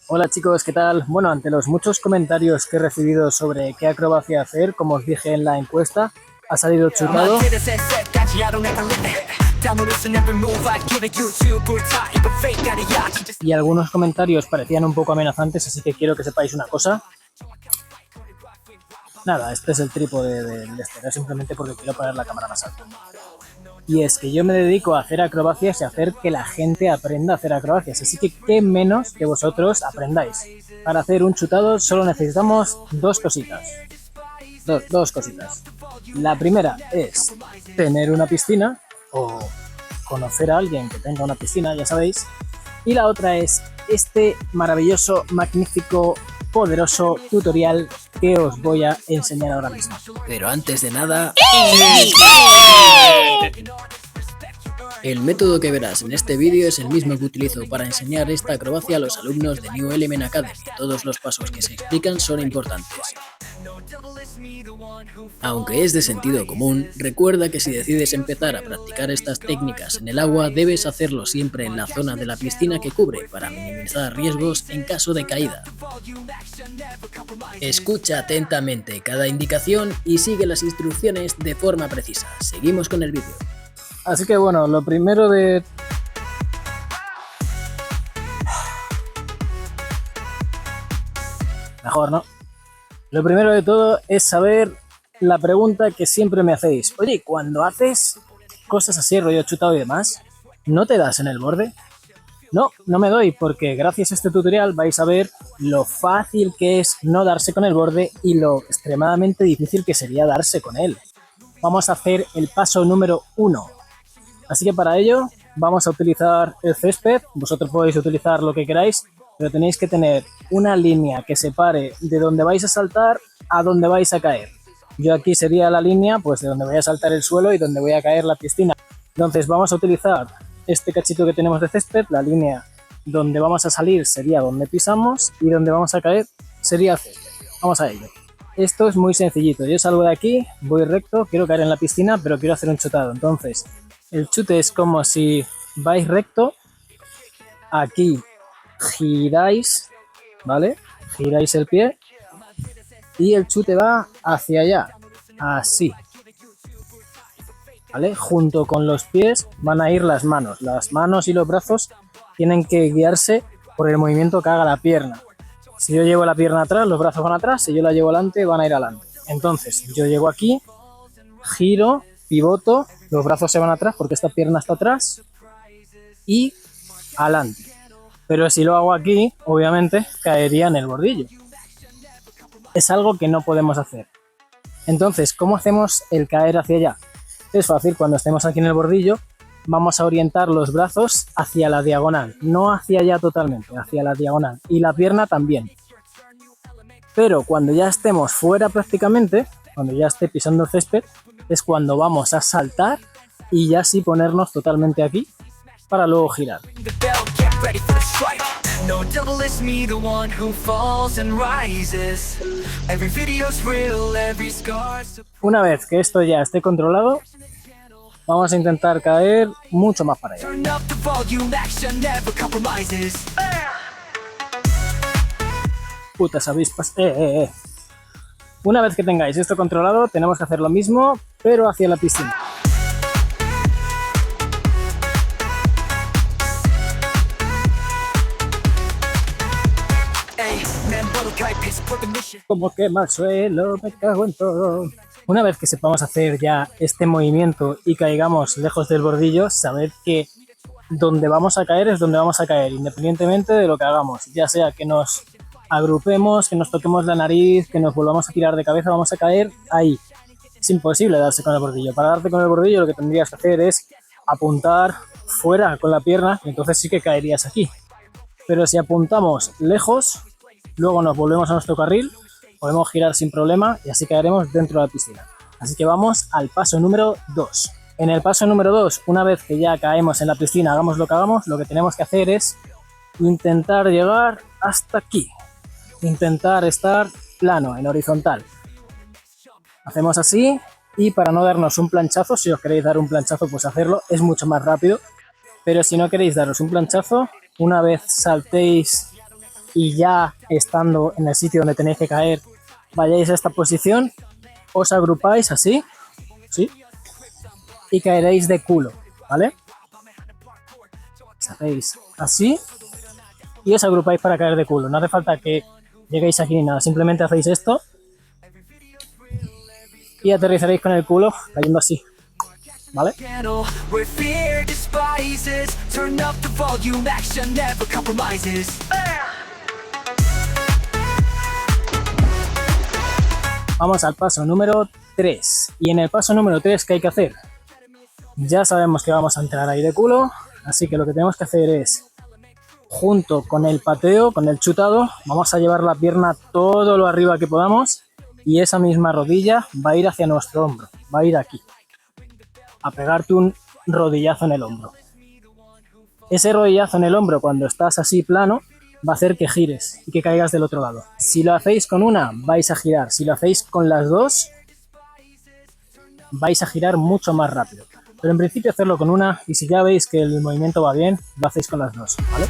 Hola chicos, ¿qué tal? Bueno, ante los muchos comentarios que he recibido sobre qué acrobacia hacer, como os dije en la encuesta, ha salido chutado y algunos comentarios parecían un poco amenazantes, así que quiero que sepáis una cosa. Nada, este es el trípode del este, simplemente porque quiero poner la cámara más alta. Y es que yo me dedico a hacer acrobacias y a hacer que la gente aprenda a hacer acrobacias. Así que qué menos que vosotros aprendáis. Para hacer un chutado solo necesitamos dos cositas. Dos cositas. La primera es tener una piscina o conocer a alguien que tenga una piscina, ya sabéis. Y la otra es este maravilloso, magnífico, poderoso tutorial que os voy a enseñar ahora mismo. Pero antes de nada, el método que verás en este vídeo es el mismo que utilizo para enseñar esta acrobacia a los alumnos de New Element Academy. Todos los pasos que se explican son importantes. Aunque es de sentido común, recuerda que si decides empezar a practicar estas técnicas en el agua, debes hacerlo siempre en la zona de la piscina que cubre para minimizar riesgos en caso de caída. Escucha atentamente cada indicación y sigue las instrucciones de forma precisa. Seguimos con el vídeo. Así que bueno, lo primero de... Mejor, ¿no? Lo primero de todo es saber la pregunta que siempre me hacéis. Oye, cuando haces cosas así, rollo chutado y demás, ¿no te das en el borde? No, no me doy, porque gracias a este tutorial vais a ver lo fácil que es no darse con el borde y lo extremadamente difícil que sería darse con él. Vamos a hacer el paso número 1. Así que para ello vamos a utilizar el césped. Vosotros podéis utilizar lo que queráis, pero tenéis que tener una línea que separe de donde vais a saltar a donde vais a caer. Yo aquí sería la línea pues de donde voy a saltar el suelo y donde voy a caer la piscina. Entonces vamos a utilizar este cachito que tenemos de césped, la línea donde vamos a salir sería donde pisamos y donde vamos a caer sería el césped. Vamos a ello. Esto es muy sencillito. Yo salgo de aquí, voy recto, quiero caer en la piscina, pero quiero hacer un chutado. Entonces, el chute es como si vais recto, aquí giráis, ¿vale? Giráis el pie y el chute va hacia allá, así, ¿vale? Junto con los pies van a ir las manos y los brazos tienen que guiarse por el movimiento que haga la pierna. Si yo llevo la pierna atrás, los brazos van atrás, si yo la llevo adelante, van a ir adelante. Entonces, yo llego aquí, giro, pivoto, los brazos se van atrás porque esta pierna está atrás y adelante. Pero si lo hago aquí, obviamente caería en el bordillo. Es algo que no podemos hacer. Entonces, ¿cómo hacemos el caer hacia allá? Es fácil, cuando estemos aquí en el bordillo, vamos a orientar los brazos hacia la diagonal, no hacia allá totalmente, hacia la diagonal, y la pierna también. Pero cuando ya estemos fuera prácticamente, cuando ya esté pisando el césped, es cuando vamos a saltar y ya sí ponernos totalmente aquí para luego girar. Una vez que esto ya esté controlado, vamos a intentar caer mucho más para allá. Putas avispas. Una vez que tengáis esto controlado, tenemos que hacer lo mismo, pero hacia la piscina. Como quema el suelo, me cago en todo. Una vez que sepamos hacer ya este movimiento y caigamos lejos del bordillo, sabed que donde vamos a caer es donde vamos a caer, independientemente de lo que hagamos. Ya sea que nos agrupemos, que nos toquemos la nariz, que nos volvamos a tirar de cabeza, vamos a caer ahí. Es imposible darse con el bordillo. Para darte con el bordillo lo que tendrías que hacer es apuntar fuera con la pierna y entonces sí que caerías aquí. Pero si apuntamos lejos, luego nos volvemos a nuestro carril, podemos girar sin problema y así caeremos dentro de la piscina. Así que vamos al paso número 2. En el paso número 2, una vez que ya caemos en la piscina, hagamos lo que hagamos, lo que tenemos que hacer es intentar llegar hasta aquí. Intentar estar plano, en horizontal. Hacemos así y para no darnos un planchazo, si os queréis dar un planchazo pues hacerlo, es mucho más rápido. Pero si no queréis daros un planchazo, una vez saltéis y ya estando en el sitio donde tenéis que caer, vayáis a esta posición, os agrupáis así, ¿sí? Y caeréis de culo, ¿vale? Os hacéis así y os agrupáis para caer de culo. No hace falta que lleguéis aquí ni nada, simplemente hacéis esto y aterrizaréis con el culo cayendo así, ¿vale? Vamos al paso número 3. Y en el paso número 3, ¿qué hay que hacer? Ya sabemos que vamos a entrar ahí de culo, así que lo que tenemos que hacer es, junto con el pateo, con el chutado, vamos a llevar la pierna todo lo arriba que podamos y esa misma rodilla va a ir hacia nuestro hombro, va a ir aquí, a pegarte un rodillazo en el hombro. Ese rodillazo en el hombro, cuando estás así plano, va a hacer que gires y que caigas del otro lado. Si lo hacéis con una, vais a girar. Si lo hacéis con las dos, vais a girar mucho más rápido. Pero en principio hacerlo con una, y si ya veis que el movimiento va bien, lo hacéis con las dos, ¿vale?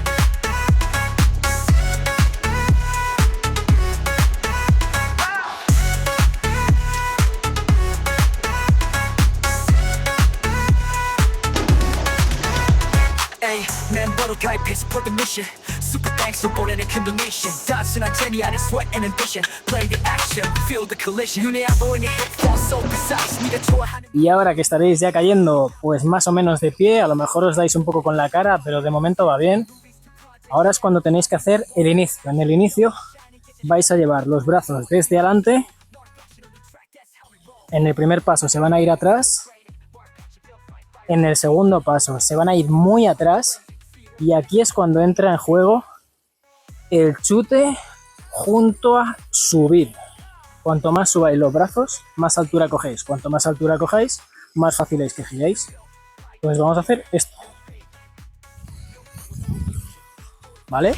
Y ahora que estaréis ya cayendo pues más o menos de pie, a lo mejor os dais un poco con la cara, pero de momento va bien. Ahora es cuando tenéis que hacer el inicio. En el inicio vais a llevar los brazos desde adelante. En el primer paso se van a ir atrás. En el segundo paso se van a ir muy atrás. Y aquí es cuando entra en juego el chute junto a subir. Cuanto más subáis los brazos, más altura cogéis. Cuanto más altura cojáis, más fácil es que giréis. Pues vamos a hacer esto, ¿vale?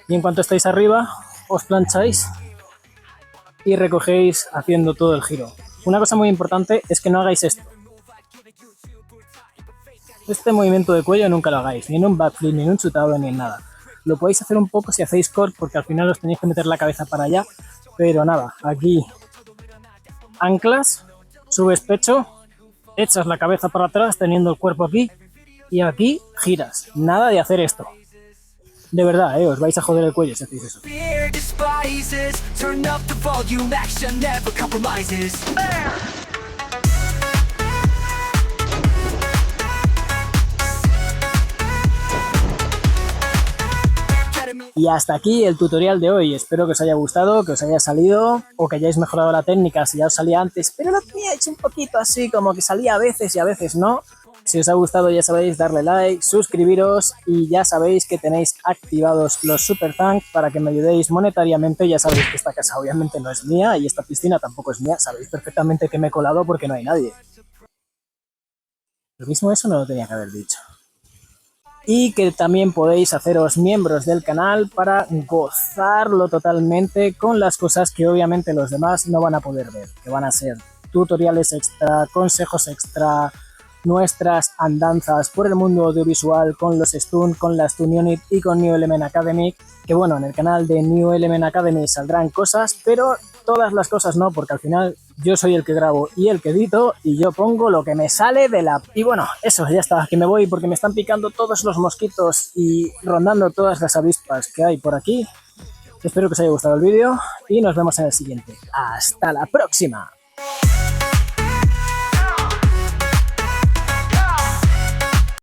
Y en cuanto estáis arriba, os plancháis y recogéis haciendo todo el giro. Una cosa muy importante es que no hagáis esto. Este movimiento de cuello nunca lo hagáis, ni en un backflip, ni en un chutado, ni en nada. Lo podéis hacer un poco si hacéis core, porque al final os tenéis que meter la cabeza para allá, pero nada, aquí anclas, subes pecho, echas la cabeza para atrás teniendo el cuerpo aquí y aquí giras. Nada de hacer esto. De verdad, os vais a joder el cuello si hacéis eso. Y hasta aquí el tutorial de hoy. Espero que os haya gustado, que os haya salido o que hayáis mejorado la técnica si ya os salía antes, pero lo tenía hecho un poquito así, como que salía a veces y a veces no. Si os ha gustado, ya sabéis, darle like, suscribiros y ya sabéis que tenéis activados los super thanks para que me ayudéis monetariamente. Ya sabéis que esta casa obviamente no es mía y esta piscina tampoco es mía. Sabéis perfectamente que me he colado porque no hay nadie. Lo mismo eso no lo tenía que haber dicho. Y que también podéis haceros miembros del canal para gozarlo totalmente con las cosas que obviamente los demás no van a poder ver, que van a ser tutoriales extra, consejos extra, nuestras andanzas por el mundo audiovisual con los Stun, con la Stun Unit y con New Element Academy, que bueno, en el canal de New Element Academy saldrán cosas, pero todas las cosas no, porque al final yo soy el que grabo y el que edito y yo pongo lo que me sale de la... Y bueno, eso, ya está, que me voy porque me están picando todos los mosquitos y rondando todas las avispas que hay por aquí. Espero que os haya gustado el vídeo y nos vemos en el siguiente. ¡Hasta la próxima!